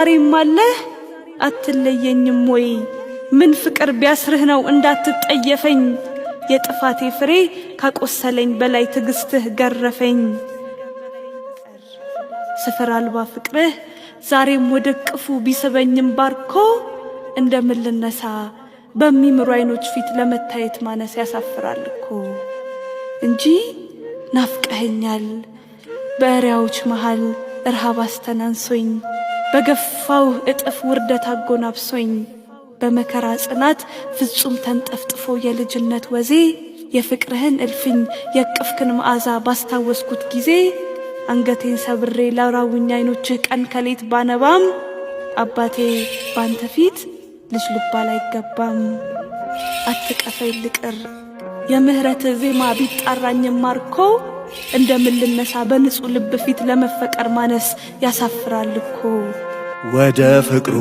ዛሬም አለ አትለየኝም ወይ? ምን ፍቅር ቢያስርህ ነው እንዳትጠየፈኝ? የጥፋቴ ፍሬ ካቆሰለኝ በላይ ትግስትህ ገረፈኝ። ስፍር አልባ ፍቅርህ ዛሬም ወደ ቅፉ ቢስበኝም ባርኮ እንደምን ልነሳ በሚምሩ አይኖች ፊት ለመታየት ማነስ ያሳፍራል እኮ እንጂ ናፍቀኸኛል። በእሪያዎች መሃል እርሃብ አስተናንሶኝ በገፋው እጥፍ ውርደት አጎናብሶኝ በመከራ ጽናት ፍጹም ተንጠፍጥፎ የልጅነት ወዜ የፍቅርህን እልፍኝ የቅፍክን መዓዛ ባስታወስኩት ጊዜ አንገቴን ሰብሬ ላውራውኝ አይኖችህ ቀን ከሌት ባነባም አባቴ ባንተ ፊት ልጅ ልባል አይገባም። አትቀፈኝ ልቅር የምህረት ዜማ ቢጣራኝም ማርኮ እንደምን ልነሳ በንጹህ ልብ ፊት ለመፈቀር ማነስ ያሳፍራል እኮ። ወደ ፍቅሩ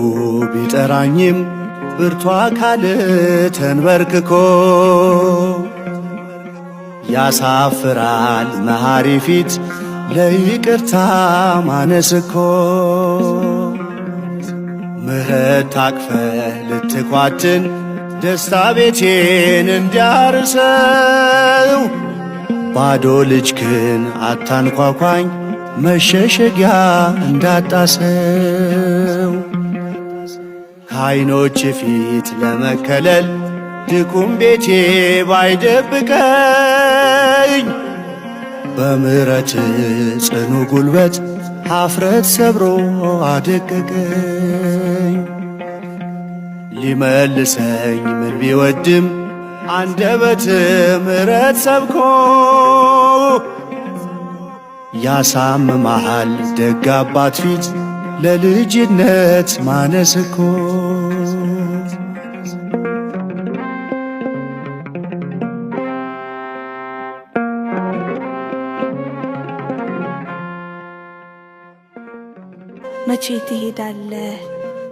ቢጠራኝም ብርቱ አካል ተንበርክኮ ያሳፍራል መሐሪ ፊት ለይቅርታ ማነስ እኮ። ምህረት ታቅፈህ ልትኳትን ደስታ ቤቴን እንዲያርሰው ባዶ ልጅክን አታንኳኳኝ መሸሸጊያ እንዳጣሰው። ከዓይኖች ፊት ለመከለል ድኩም ቤቴ ባይደብቀኝ በምህረት ጽኑ ጉልበት ኀፍረት ሰብሮ አደቀቀኝ። ሊመልሰኝ ምን ቢወድም አንደበት ምህረት ሰብኮ ያሳምማል ደግ አባት ፊት ለልጅነት ማነስ እኮ። መቼ ትሄዳለህ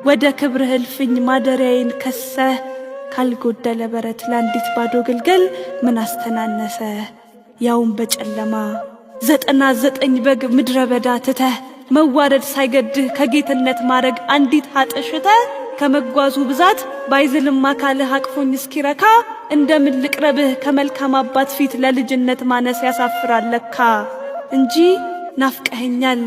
ወደ ክብርህ እልፍኝ ማደሪያዬን ከሰህ? ካልጎደለ በረት ለአንዲት ባዶ ግልገል ምን አስተናነሰ? ያውም በጨለማ 99 በግ ምድረ በዳ ትተህ መዋረድ ሳይገድህ ከጌትነት ማረግ አንዲት ኃጥሽተህ ከመጓዙ ብዛት ባይዝልም አካልህ አቅፎኝ እስኪረካ እንደምን ልቅረብህ ከመልካም አባት ፊት ለልጅነት ማነስ ያሳፍራል ለካ እንጂ ናፍቀኸኛል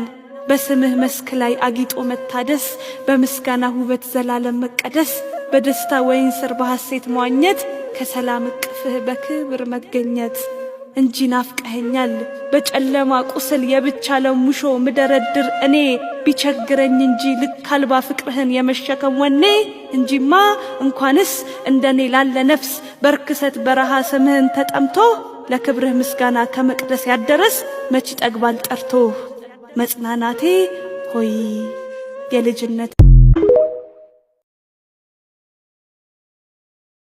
በስምህ መስክ ላይ አጊጦ መታደስ በምስጋና ውበት ዘላለም መቀደስ በደስታ ወይን ስር በሐሴት መዋኘት ከሰላም እቅፍህ በክብር መገኘት እንጂ ናፍቀኸኛል በጨለማ ቁስል የብቻ ለሙሾ ምደረድር እኔ ቢቸግረኝ እንጂ ልክ አልባ ፍቅርህን የመሸከም ወኔ እንጂማ እንኳንስ እንደኔ ላለ ነፍስ በርክሰት በረሃ ስምህን ተጠምቶ ለክብርህ ምስጋና ከመቅደስ ያደረስ መች ጠግባል ጠርቶ። መጽናናቴ ሆይ የልጅነት